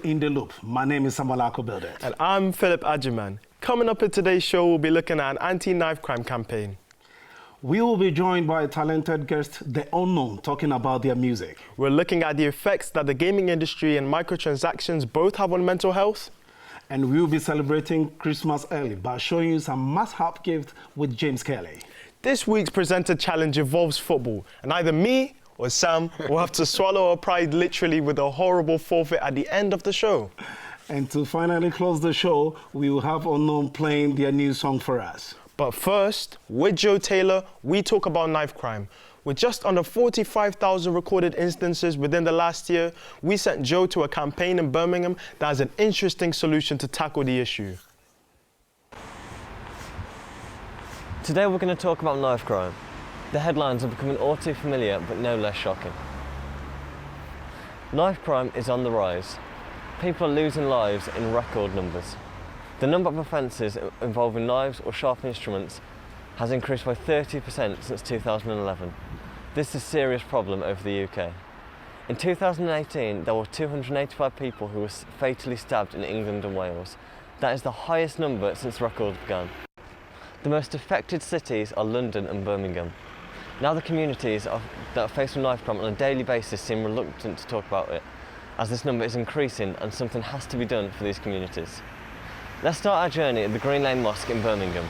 In the Loop. My name is Samalako Bildet. And I'm Philip Ajiman. Coming up in today's show, we'll be looking at an anti-knife crime campaign. We will be joined by a talented guest, The Unknown, talking about their music. We're looking at the effects that the gaming industry and microtransactions both have on mental health. And we will be celebrating Christmas early by showing you some must-have gifts with James Kelly. This week's presenter challenge involves football, and either me or Sam will have to swallow our pride literally with a horrible forfeit at the end of the show. And to finally close the show, we will have Unknown playing their new song for us. But first, with Joe Taylor, we talk about knife crime. With just under 45,000 recorded instances within the last year, we sent Joe to a campaign in Birmingham that has an interesting solution to tackle the issue. Today we're going to talk about knife crime. The headlines are becoming all too familiar, but no less shocking. Knife crime is on the rise. People are losing lives in record numbers. The number of offences involving knives or sharp instruments has increased by 30% since 2011. This is a serious problem over the UK. In 2018, there were 285 people who were fatally stabbed in England and Wales. That is the highest number since records began. The most affected cities are London and Birmingham. Now the communities that are faced with knife crime on a daily basis seem reluctant to talk about it, as this number is increasing and something has to be done for these communities. Let's start our journey at the Green Lane Mosque in Birmingham.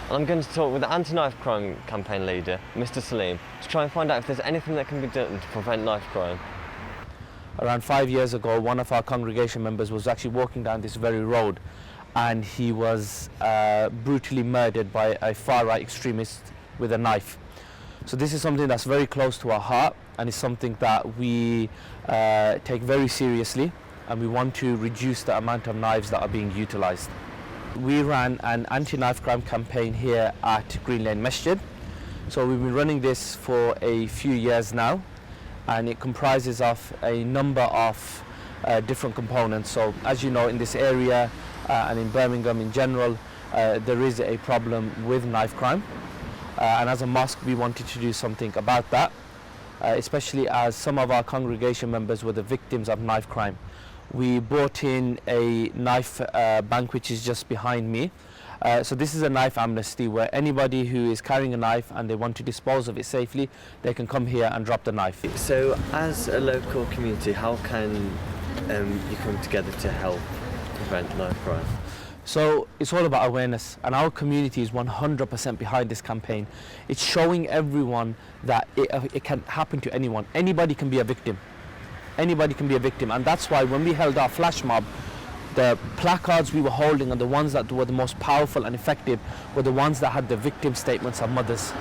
And I'm going to talk with the anti-knife crime campaign leader, Mr. Salim, to try and find out if there's anything that can be done to prevent knife crime. Around 5 years ago, one of our congregation members was actually walking down this very road, and he was brutally murdered by a far-right extremist with a knife. So this is something that's very close to our heart, and it's something that we take very seriously, and we want to reduce the amount of knives that are being utilised. We ran an anti-knife crime campaign here at Green Lane Masjid. So we've been running this for a few years now, and it comprises of a number of different components. So as you know, in this area and in Birmingham in general, there is a problem with knife crime. And as a mosque, we wanted to do something about that, especially as some of our congregation members were the victims of knife crime. We brought in a knife bank, which is just behind me. So this is a knife amnesty, where anybody who is carrying a knife and they want to dispose of it safely, they can come here and drop the knife. So as a local community, how can you come together to help prevent knife crime? So it's all about awareness, and our community is 100% behind this campaign. It's showing everyone that it can happen to anyone. Anybody can be a victim. Anybody can be a victim, and that's why when we held our flash mob, the placards we were holding and the ones that were the most powerful and effective were the ones that had the victim statements of mothers.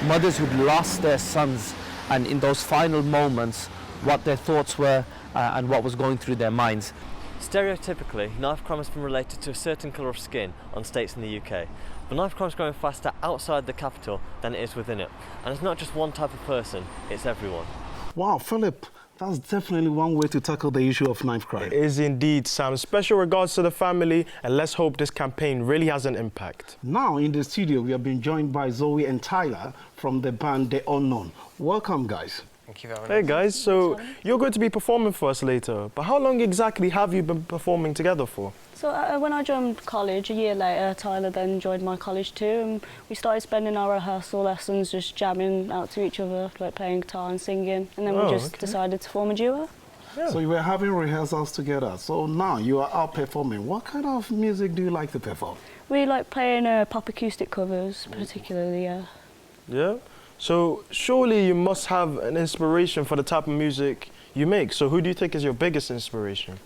Mothers who'd lost their sons, and in those final moments, what their thoughts were and what was going through their minds. Stereotypically, knife crime has been related to a certain colour of skin on states in the UK. But knife crime is growing faster outside the capital than it is within it. And it's not just one type of person, it's everyone. Wow, Philip, that's definitely one way to tackle the issue of knife crime. It is indeed, Sam. Special regards to the family, and let's hope this campaign really has an impact. Now in the studio, we have been joined by Zoe and Tyler from the band The Unknown. Welcome, guys. Thank you very much. Hey guys, so you're going to be performing for us later, but how long exactly have you been performing together for? So when I joined college, a year later, Tyler then joined my college too, and we started spending our rehearsal lessons just jamming out to each other, like playing guitar and singing, and then we just decided to form a duo. Yeah. So you were having rehearsals together, so now you are out performing. What kind of music do you like to perform? We like playing pop acoustic covers, particularly, yeah. Yeah? So surely you must have an inspiration for the type of music you make. So who do you think is your biggest inspiration?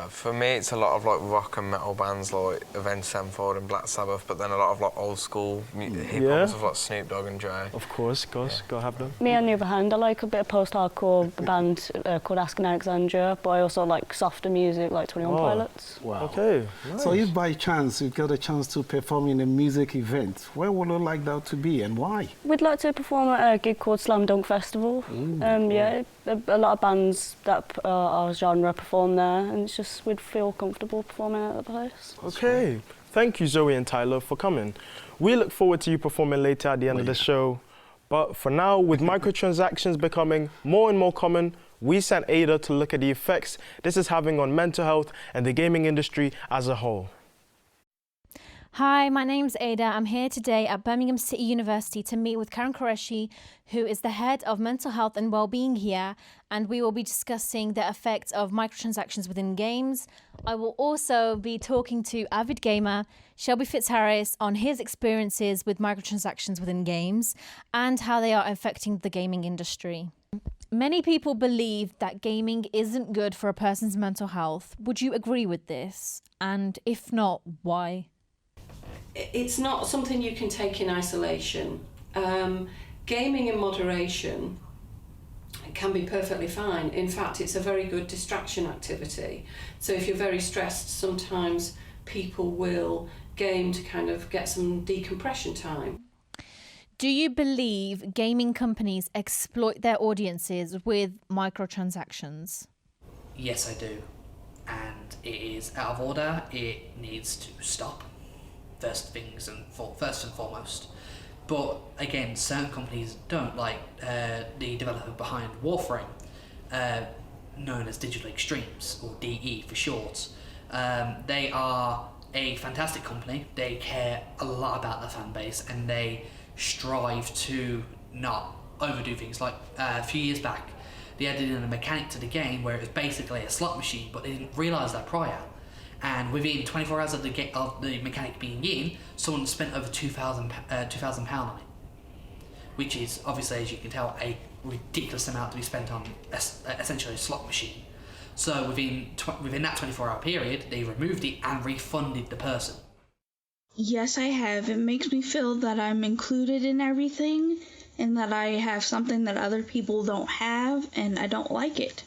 For me, it's a lot of like rock and metal bands like Avenged Sevenfold and Black Sabbath, but then a lot of like old school hip hop stuff like Snoop Dogg and Dre. Of course, gotta have them. Me, on the other hand, I like a bit of post-hardcore band called Asking Alexandria, but I also like softer music like 21 Pilots. Wow. Okay, nice. So if by chance you get a chance to perform in a music event, where would you like that to be and why? We'd like to perform at a gig called Slam Dunk Festival. Yeah, a lot of bands that are our genre perform there, and it's just we'd feel comfortable performing at the place. Okay, thank you Zoe and Tyler for coming. We look forward to you performing later at the end of the show. But for now, with microtransactions becoming more and more common, we sent Ada to look at the effects this is having on mental health and the gaming industry as a whole. Hi, my name's Ada. I'm here today at Birmingham City University to meet with Karen Qureshi, who is the head of mental health and wellbeing here, and we will be discussing the effects of microtransactions within games. I will also be talking to avid gamer Shelby Fitzharris on his experiences with microtransactions within games and how they are affecting the gaming industry. Many people believe that gaming isn't good for a person's mental health. Would you agree with this? And if not, why? It's not something you can take in isolation. Gaming in moderation can be perfectly fine. In fact, it's a very good distraction activity. So if you're very stressed, sometimes people will game to kind of get some decompression time. Do you believe gaming companies exploit their audiences with microtransactions? Yes, I do. And it is out of order. It needs to stop. First and foremost. But again, certain companies don't, like the developer behind Warframe, known as Digital Extremes, or DE for short. They are a fantastic company. They care a lot about their fan base, and they strive to not overdo things. Like a few years back, they added in a mechanic to the game where it was basically a slot machine, but they didn't realise that prior. And within 24 hours of the mechanic being in, someone spent over £2,000 on it, which is obviously, as you can tell, a ridiculous amount to be spent on essentially a slot machine. So within that 24-hour period, they removed it and refunded the person. Yes, I have. It makes me feel that I'm included in everything and that I have something that other people don't have, and I don't like it.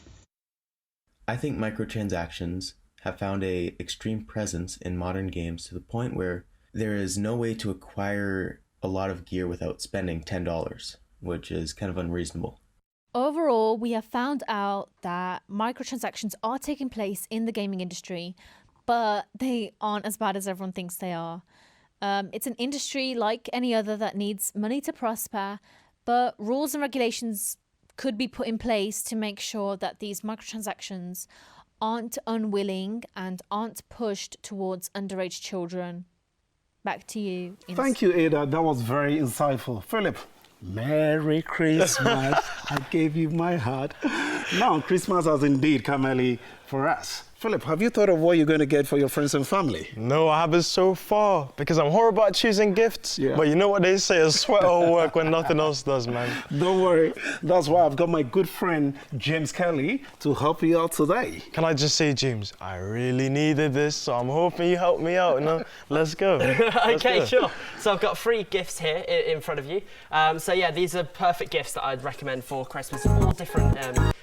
I think microtransactions have found an extreme presence in modern games to the point where there is no way to acquire a lot of gear without spending $10, which is kind of unreasonable. Overall, we have found out that microtransactions are taking place in the gaming industry, but they aren't as bad as everyone thinks they are. It's an industry like any other that needs money to prosper, but rules and regulations could be put in place to make sure that these microtransactions aren't unwilling and aren't pushed towards underage children. Back to you. Thank you, Ada. That was very insightful. Philip, Merry Christmas. I gave you my heart. Now, Christmas has indeed come early for us. Philip, have you thought of what you're going to get for your friends and family? No, I haven't so far, because I'm horrible at choosing gifts. Yeah. But you know what they say, a sweater will work when nothing else does, man. Don't worry. That's why I've got my good friend, James Kelly, to help you out today. Can I just say, James, I really needed this, so I'm hoping you help me out. No? Let's go. Okay, sure. So I've got 3 gifts here in front of you. So yeah, these are perfect gifts that I'd recommend for Christmas in all different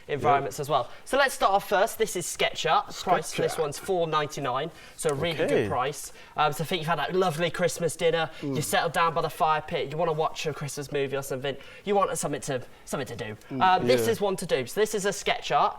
environments as well. So let's start off first. This is SketchUp. Price for this one's $4.99, so a really good price. So I think you've had that lovely Christmas dinner, you settled down by the fire pit, you want to watch a Christmas movie or something, you want something to do. This is one to do. So this is a SketchUp.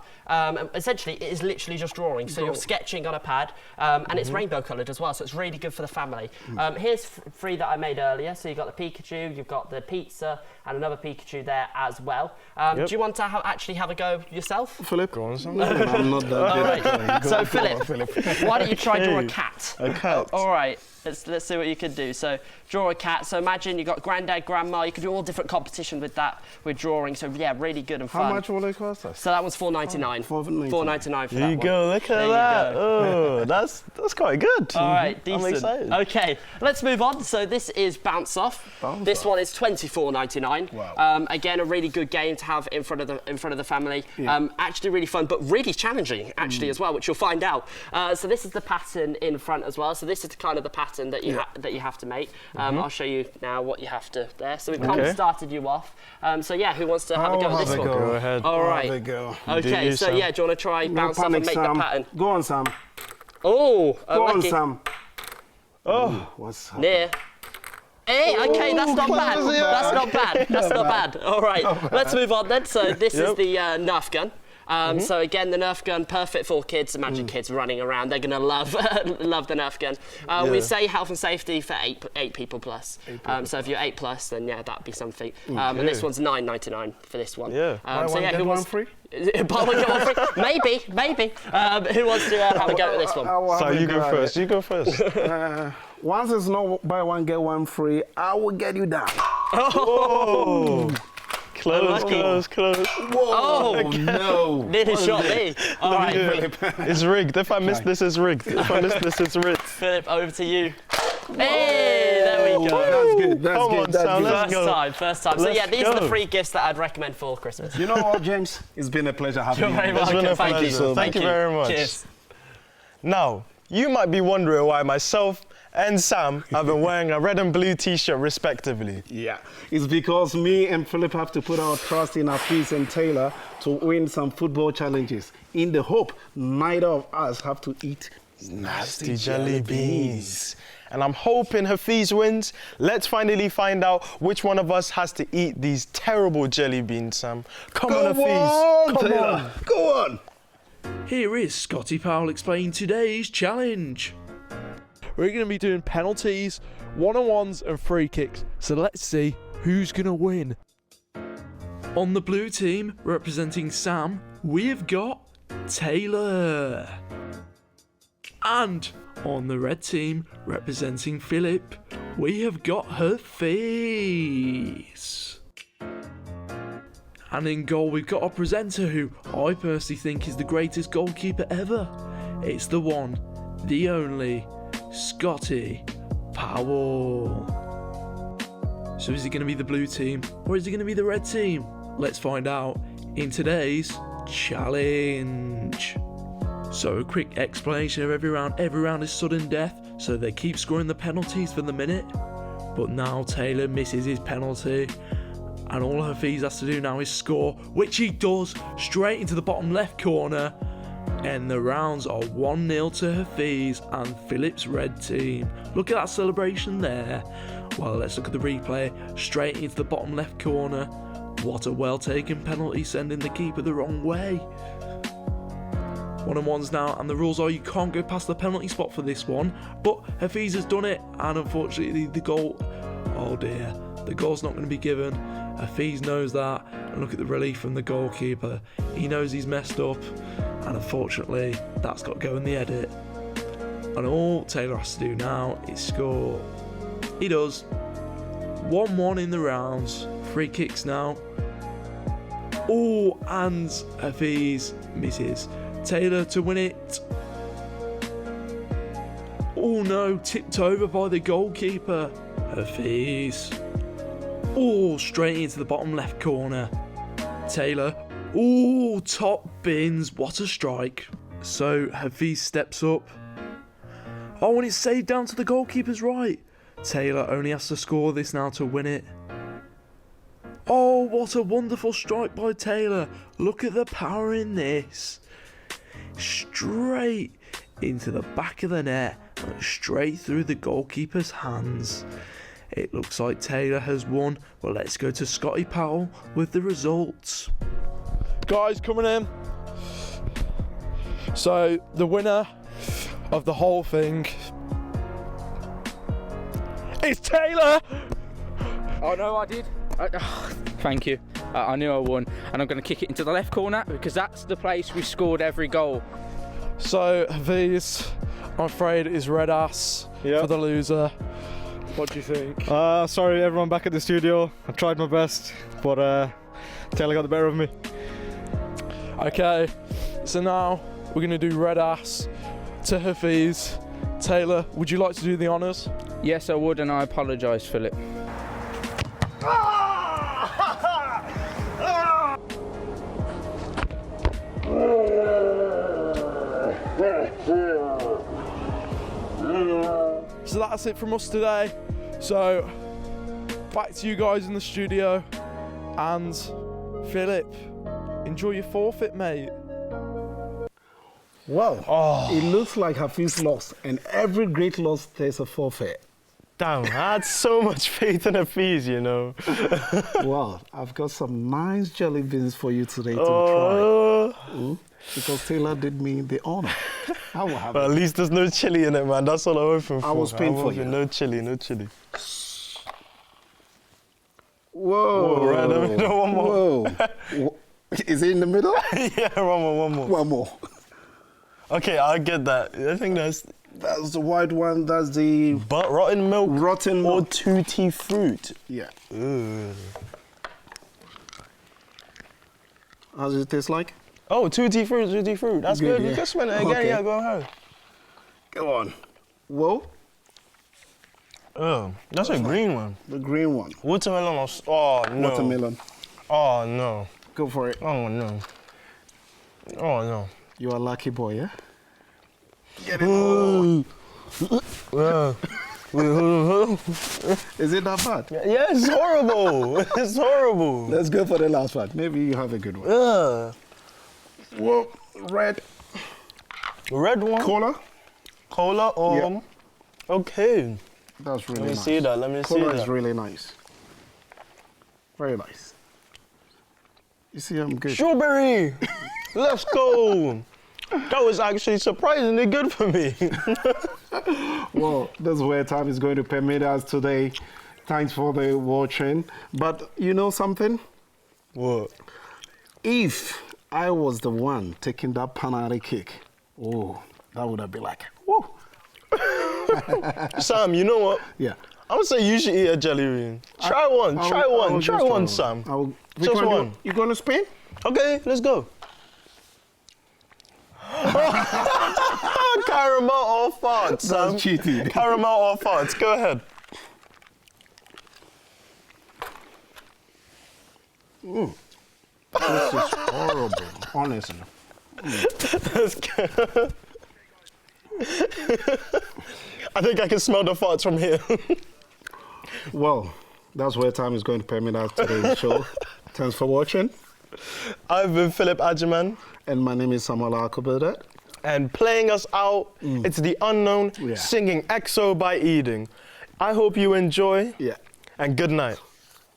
Essentially, it is literally just drawing. So you're sketching on a pad, and it's rainbow coloured as well, so it's really good for the family. Here's 3 that I made earlier. So you've got the Pikachu, you've got the pizza, and another Pikachu there as well. Do you want to actually have a go yourself? Philip, go on, son. I'm not that right. So Philip, why don't you try draw a cat? A cat. All right. Let's see what you can do. So draw a cat. So imagine you've got granddad, grandma. You can do all different competition with that, with drawing. So yeah, really good and fun. How much will it cost us? So that one's $4.99. $4.99 for that one. There you go. Look at that. Oh, that's quite good. All right, decent. I'm excited. Okay, let's move on. So this is Bounce Off. This one is $24.99. Wow. Again, a really good game to have in front of the family. Yeah. Actually, really fun, but really challenging actually as well, which you'll find out. So this is the pattern in front as well. So this is kind of the pattern that you have to make. I'll show you now what you have to there. So we've kind of started you off. So yeah, who wants to have a go at this one? Go ahead. All right. Have a go. Okay, so yeah, do you want to try bounce off and make Sam. the pattern? Go on, Sam. Oh, Go on, lucky. Sam. Oh, what's near. Hey, okay, that's not bad. That's not bad. That's not bad. All right, let's move on then. So this is the Nerf gun. So again, the Nerf gun, perfect for kids. Imagine kids running around. They're going to love love the Nerf gun. We say health and safety for eight people plus. So if you're 8 plus, then yeah, that'd be something. And this one's $9.99 for this one. Yeah. So yeah, Get who one wants free? Buy one get one free? Maybe. Who wants to have a go at this one? So you go first. You go first. Once it's not buy one get one free, I will get you down. Oh. Close. Oh no! Nearly shot me. All right, Philip. It's rigged. If I miss this, it's rigged. If I miss this, it's rigged. Philip, over to you. Hey, there we go. That's good. That's Come good. on, That's Sam, good. let's go. First time. So Let's yeah, these are the go. free gifts that I'd recommend for Christmas. You know what, James? It's been a pleasure having You're you. very It's welcome. been a Thank pleasure. you. Thank you very much. Cheers. Now, you might be wondering why myself and Sam have been wearing a red and blue t-shirt respectively. Yeah, it's because me and Philip have to put our trust in our Hafiz and Taylor to win some football challenges in the hope neither of us have to eat nasty Jelly beans. And I'm hoping Hafiz wins. Let's finally find out which one of us has to eat these terrible jelly beans, Sam. Come on, Hafiz. Come Taylor. on. Go on. Here is Scotty Powell explaining today's challenge. We're going to be doing penalties, one-on-ones and free kicks. So let's see who's going to win. On the blue team, representing Sam, we have got Taylor. And on the red team, representing Philip, we have got Hafiz. And in goal, we've got our presenter who I personally think is the greatest goalkeeper ever. It's the one, the only, Scotty Powell. So is it going to be the blue team or is it going to be the red team? Let's find out in today's challenge. So a quick explanation of every round. Every round is sudden death, so they keep scoring the penalties for the minute. But now Taylor misses his penalty. And all Hafiz has to do now is score, which he does, straight into the bottom left corner. And the rounds are 1-0 to Hafiz and Philip's red team. Look at that celebration there. Well, let's look at the replay. Straight into the bottom left corner. What a well-taken penalty, sending the keeper the wrong way. 1-on-1s now, and the rules are you can't go past the penalty spot for this one. But Hafiz has done it, and unfortunately the goal... Oh dear, the goal's not going to be given. Hafiz knows that, and look at the relief from the goalkeeper. He knows he's messed up, and unfortunately that's got to go in the edit. And all Taylor has to do now is score. He does. 1-1 in the rounds. Free kicks now. Oh, and Hafiz misses. Taylor to win it. Oh no, tipped over by the goalkeeper. Hafiz. Oh, straight into the bottom left corner. Taylor. Oh, top bins. What a strike. So Hafiz steps up. Oh, and it's saved down to the goalkeeper's right. Taylor only has to score this now to win it. Oh, what a wonderful strike by Taylor. Look at the power in this. Straight into the back of the net and straight through the goalkeeper's hands. It looks like Taylor has won. Well, let's go to Scotty Powell with the results. Guys, coming in. So, the winner of the whole thing is Taylor! Oh no, I did. Thank you. I knew I won, and I'm going to kick it into the left corner because that's the place we scored every goal. So, Hafiz, I'm afraid, is red ass for the loser. What do you think? Sorry, everyone back at the studio. I tried my best, but Taylor got the better of me. Okay, so now we're going to do red ass to Hafiz. Taylor, would you like to do the honours? Yes, I would, and I apologise, Philip. So that's it from us today. So back to you guys in the studio, and Philip, enjoy your forfeit, mate. Well, it looks like Hafiz lost, and every great loss there's a forfeit. Damn, I had so much faith in Hafiz, you know. Well, I've got some nice jelly beans for you today to try. Because Taylor did me the honor. I will have But it. at least there's no chili in it, man. That's all I'm hoping for. I was paying for you. No chili, no chili. Whoa. Right in the middle, one more. Whoa. Is it in the middle? Yeah, one more. One more. Okay, I get that. I think that's the white one. That's the rotten milk. Rotten milk. Or tutti fruit. Yeah. Ugh. How does it taste like? Oh, tutti fruit. That's good. Yeah. You can smell it again. Okay. Yeah, go ahead. Go on. Whoa. Oh, that's a green one. The green one. Watermelon or... Oh, no. Watermelon. Oh, no. Go for it. Oh, no. Oh, no. You're a lucky boy, yeah? Get it. Is it that bad? Yeah, it's horrible. It's horrible. Let's go for the last one. Maybe you have a good one. Whoa, red. Red one? Cola or... Yeah. Okay. That's really nice. Let me see that. Let me see Cola that. is really nice. Very nice. You see, I'm good. Strawberry! Let's go! That was actually surprisingly good for me. Well, that's where time is going to permit us today. Thanks for the watching. But you know something? What? If I was the one taking that panari cake, oh, that would have been like, whoa. Sam, you know what? Yeah. I would say you should eat a jelly bean. Try one, try one, Sam. Just one. You going to Spain? Okay, let's go. Caramel or farts, Sam? That's cheating. Caramel or farts, go ahead. This is horrible, honestly. That's good. I think I can smell the farts from here. Well, that's where time is going to permit us today's show. Thanks for watching. I've been Philip Ajiman. And my name is Samuel Akobede. And playing us out, it's The Unknown, singing EXO by Eating. I hope you enjoy. Yeah. And good night.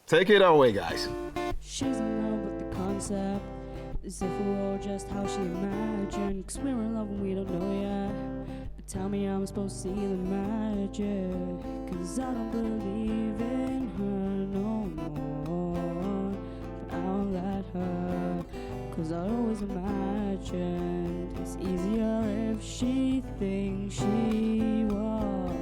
Take it away, guys. She's in love with the concept, as if we're all just how she imagined. Cause we're in love and we don't know yet. But tell me how I'm supposed to see the magic. Cause I don't believe in her no more. But I'll let her. Cause I always imagined it's easier if she thinks she was.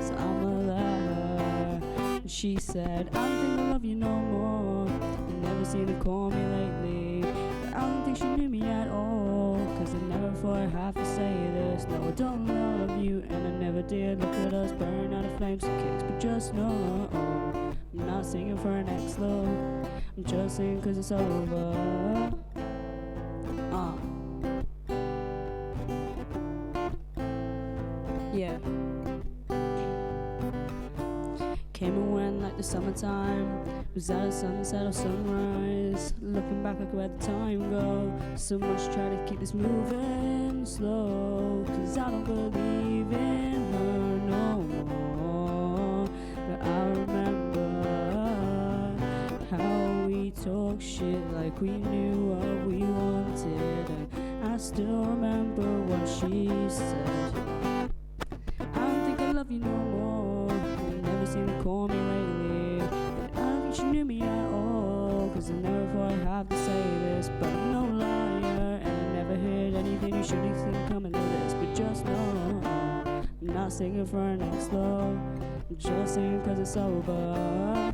So I'ma let her. And she said, I don't think I love you no more. You never seem to call me lately. But I don't think she knew me at all. Cause I never thought I'd have to say this. No, I don't love you, and I never did. Look at us burn out of flames and kicks. But just know, I'm not singing for an ex love. I'm just singing cause it's over. Yeah. Came and went like the summertime. Was that a sunset or sunrise? Looking back, like where'd the time go? So much try to keep this moving slow. Cause I don't believe in her no more. But I remember how we talk shit like we knew what we wanted. And I still remember what she said. I don't think I love you no more. You never seem to call me lately. But I don't think she knew me at all. Cause I never thought I'd have to say this. But I'm no liar, and I never heard anything you shouldn't see coming to this. But just know, I'm not singing for an ex love. I'm just singing cause it's over.